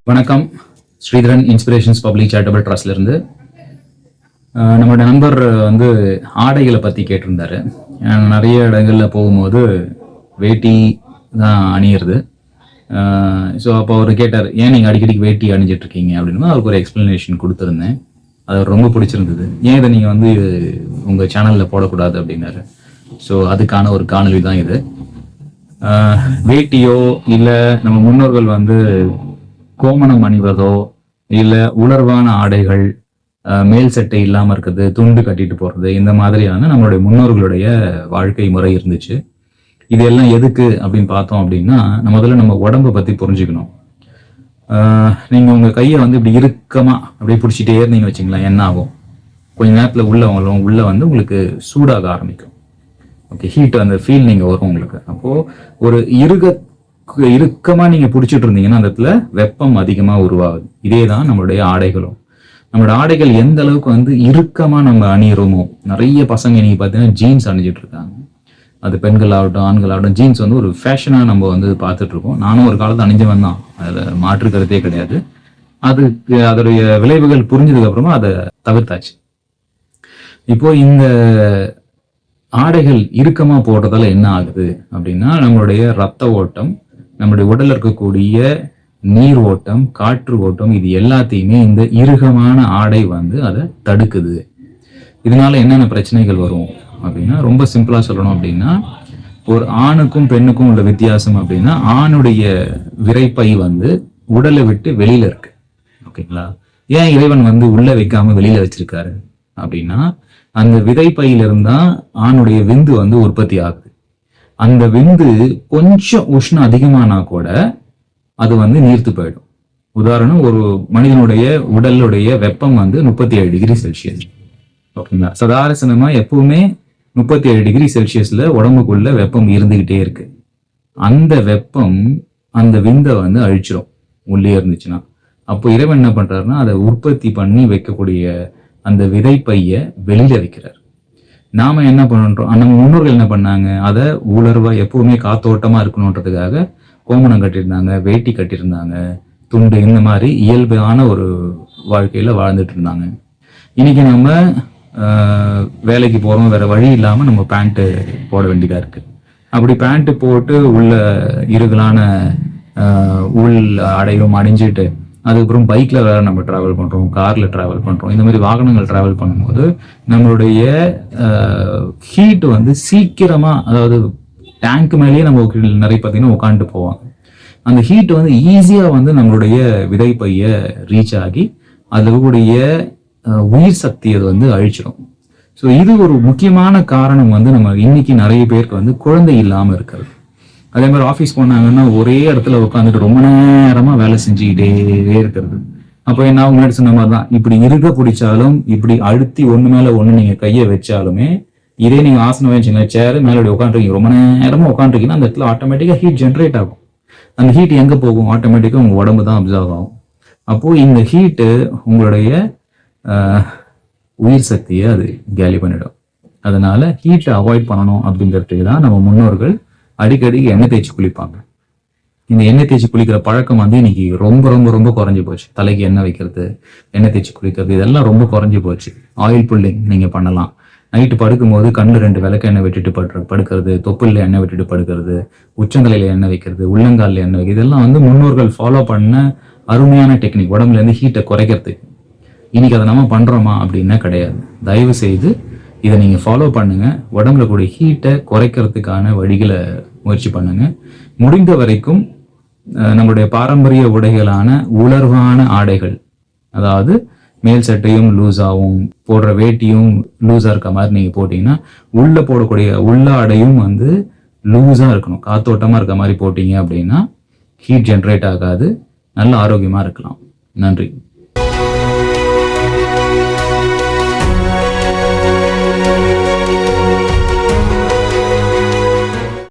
வணக்கம். Sridharan inspirations public charitable ட்ரஸ்ட்ல இருந்து நம்மளோட நண்பர் ஆடைகளை பற்றி கேட்டிருந்தாரு. நிறைய இடங்களில் போகும்போது வேட்டி தான் அணியிறது. ஸோ அப்போ அவர் கேட்டார், ஏன் நீங்கள் அடிக்கடிக்கு வேட்டி அணிஞ்சிட்டு இருக்கீங்க அப்படின்னு. அவருக்கு ஒரு எக்ஸ்பிளனேஷன் கொடுத்துருந்தேன். அது ரொம்ப பிடிச்சிருந்தது. ஏன் இதை நீங்கள் உங்கள் சேனலில் போடக்கூடாது அப்படின்னாரு. ஸோ அதுக்கான ஒரு காணொலி தான் இது. வேட்டியோ இல்லை நம்ம முன்னோர்கள் கோமணம் அணிவதோ இல்லை உலர்வான ஆடைகள், மேல் சட்டை இல்லாமல் இருக்குது, துண்டு கட்டிட்டு போகிறது, இந்த மாதிரியான நம்மளுடைய முன்னோர்களுடைய வாழ்க்கை முறை இருந்துச்சு. இதெல்லாம் எதுக்கு அப்படின்னு பார்த்தோம் அப்படின்னா, முதல்ல நம்ம உடம்பை பற்றி புரிஞ்சுக்கணும். நீங்கள் உங்கள் கையை இப்படி இறுக்கமாக அப்படியே பிடிச்சிட்டே இருந்தீங்க வச்சுங்களேன், என்ன ஆகும்? கொஞ்ச நேரத்தில் உள்ள உங்களுக்கு சூடாக ஆரம்பிக்கும். ஓகே, ஹீட் அந்த ஃபீல் நீங்கள் வரும் உங்களுக்கு. அப்போது ஒரு இறுக்கமாக நீங்கள் பிடிச்சிட்டு இருந்தீங்கன்னா அந்த இடத்துல வெப்பம் அதிகமாக உருவாகுது. இதே தான் நம்மளுடைய ஆடைகளும். நம்மளோட ஆடைகள் எந்த அளவுக்கு இறுக்கமாக நம்ம அணியிறோமோ, நிறைய பசங்க நீங்கள் பார்த்தீங்கன்னா ஜீன்ஸ் அணிஞ்சிட்டு இருக்காங்க. அது பெண்கள் ஆகட்டும் ஆண்கள் ஆகட்டும், ஜீன்ஸ் ஒரு ஃபேஷனாக நம்ம பார்த்துட்டு இருக்கோம். நானும் ஒரு காலத்து அணிஞ்சவன் தான், அதில் மாற்று கருத்தே கிடையாது. அதுக்கு அதோடைய விளைவுகள் புரிஞ்சதுக்கு அப்புறமா அதை தவிர்த்தாச்சு. இப்போ இந்த ஆடைகள் இறுக்கமாக போடுறதால என்ன ஆகுது அப்படின்னா, நம்மளுடைய ரத்த ஓட்டம், நம்முடைய உடல்ல இருக்கக்கூடிய நீர் ஓட்டம், காற்று ஓட்டம், இது எல்லாத்தையுமே இந்த இறுக்கமான ஆடை அதை தடுக்குது. இதனால என்னென்ன பிரச்சனைகள் வரும் அப்படின்னா, ரொம்ப சிம்பிளா சொல்லணும் அப்படின்னா, ஒரு ஆணுக்கும் பெண்ணுக்கும் உள்ள வித்தியாசம் அப்படின்னா, ஆணுடைய விரைப்பை உடலை விட்டு வெளியில இருக்கு. ஓகேங்களா? ஏன் இறைவன் உள்ள வைக்காம வெளியில வச்சிருக்காரு அப்படின்னா, அந்த விதைப்பையிலிருந்தா ஆணுடைய விந்து உற்பத்தி ஆகுது. அந்த விந்து கொஞ்சம் உஷ்ணம் அதிகமானா கூட அது நீர்த்து போயிடும். உதாரணம், ஒரு மனிதனுடைய உடலுடைய வெப்பம் 37 டிகிரி செல்சியஸ். ஓகேங்களா? சதாரணமா எப்பவுமே 37 டிகிரி செல்சியஸ்ல உடம்புக்குள்ள வெப்பம் இருந்துகிட்டே இருக்கு. அந்த வெப்பம் அந்த விந்தை அழிச்சிடும் உள்ளே இருந்துச்சுன்னா. அப்போ இறைவன் என்ன பண்றாருன்னா, அதை உற்பத்தி பண்ணி வைக்கக்கூடிய அந்த விதைப்பைய வெளியில வைக்கிறார். நாம என்ன பண்றோம், நம்ம முன்னோர்கள் என்ன பண்ணாங்க, அதை உலர்வா எப்பவுமே காத்தோட்டமா இருக்கணுன்றதுக்காக கோமணம் கட்டியிருந்தாங்க, வேட்டி கட்டியிருந்தாங்க, துண்டு, இந்த மாதிரி இயல்பான ஒரு வாழ்க்கையில வாழ்ந்துட்டு இருந்தாங்க. இன்னைக்கு நம்ம வேலைக்கு போறோம், வேற வழி இல்லாம நம்ம பேண்ட் போட வேண்டியதா இருக்கு. அப்படி பேண்ட் போட்டு உள்ள இருகலான உள் அடையும் அணிஞ்சிட்டு அதுக்கப்புறம் பைக்ல வேற நம்ம டிராவல் பண்றோம், கார்ல டிராவல் பண்றோம், இந்த மாதிரி வாகனங்கள் டிராவல் பண்ணும்போது நம்மளுடைய ஹீட் சீக்கிரமா, அதாவது டேங்க் மேலேயே நம்ம நிறைய பார்த்தீங்கன்னா உட்காந்துட்டு போவாங்க. அந்த ஹீட் ஈஸியா நம்மளுடைய விதைப்பைய ரீச் ஆகி அதனுடைய உயிர் சக்தி அது அழிச்சிடும். ஸோ இது ஒரு முக்கியமான காரணம் நம்ம இன்னைக்கு நிறைய பேருக்கு குழந்தை இல்லாம இருக்கிறது. அதே மாதிரி ஆஃபீஸ் போனாங்கன்னா ஒரே இடத்துல உட்காந்துட்டு ரொம்ப நேரமா வேலை செஞ்சுக்கிட்டே இருக்கிறது. அப்போ என்ன, முன்னாடி சொன்ன மாதிரி தான், இப்படி இருக்க பிடிச்சாலும் இப்படி அழுத்தி ஒண்ணு மேல ஒண்ணு நீங்க கையை வச்சாலுமே, இதே நீங்க ஆசனம் வச்சுங்க, சேர் மேல உட்காந்துருக்கீங்க, ரொம்ப நேரமா உட்காந்துருக்கீங்கன்னா அந்த இடத்துல ஆட்டோமேட்டிக்கா ஹீட் ஜென்ரேட் ஆகும். அந்த ஹீட் எங்க போகும்? ஆட்டோமேட்டிக்கா உங்க உடம்பு தான் அப்சர்வ் ஆகும். அப்போ இந்த ஹீட்டு உங்களுடைய உயிர் சக்தியை அது கேலி பண்ணிடும். அதனால ஹீட்டை அவாய்ட் பண்ணணும் அப்படிங்கிறதுக்கு தான் நம்ம முன்னோர்கள் அடிக்கடி எண்ணெய் தேய்ச்சி குளிப்பாங்க. இந்த எண்ணெய் தேய்ச்சி குளிக்கிற பழக்கம் இன்னைக்கு ரொம்ப ரொம்ப ரொம்ப குறைஞ்சி போச்சு. தலைக்கு எண்ணெய் வைக்கிறது, எண்ணெய் தேய்ச்சி குளிக்கிறது, இதெல்லாம் ரொம்ப குறைஞ்சி போச்சு. ஆயில் புல்லிங் நீங்க பண்ணலாம். நைட்டு படுக்கும்போது கண்ணு 2 விளக்கு எண்ணெய் விட்டுட்டு படுக்கிறது, தொப்புல எண்ணெய் விட்டுட்டு படுக்கிறது, உச்சந்தலையில எண்ணெய் வைக்கிறது, உள்ளங்காலில் எண்ணெய் வைக்கிறது, இதெல்லாம் முன்னோர்கள் ஃபாலோ பண்ண அருமையான டெக்னிக் உடம்புல இருந்து ஹீட்டை குறைக்கிறதுக்கு. இன்னைக்கு அதை நம்ம பண்றோமா அப்படின்னா கிடையாது. தயவு செய்து இதை நீங்க ஃபாலோ பண்ணுங்க. உடம்புல கூடிய ஹீட்டை குறைக்கிறதுக்கான வழிகளை முயற்சி பண்ணுங்க. முடிந்த வரைக்கும் நம்மளுடைய பாரம்பரிய உடைகளான உலர்வான ஆடைகள், அதாவது மேல் சட்டையும் லூஸாகவும் போடுற வேட்டியும் லூஸா இருக்க மாதிரி நீங்க போட்டீங்கன்னா, உள்ள போடக்கூடிய உள்ள ஆடையும் லூஸா இருக்கணும், காத்தோட்டமா இருக்க மாதிரி போட்டீங்க அப்படின்னா ஹீட் ஜென்ரேட் ஆகாது, நல்ல ஆரோக்கியமா இருக்கலாம். நன்றி.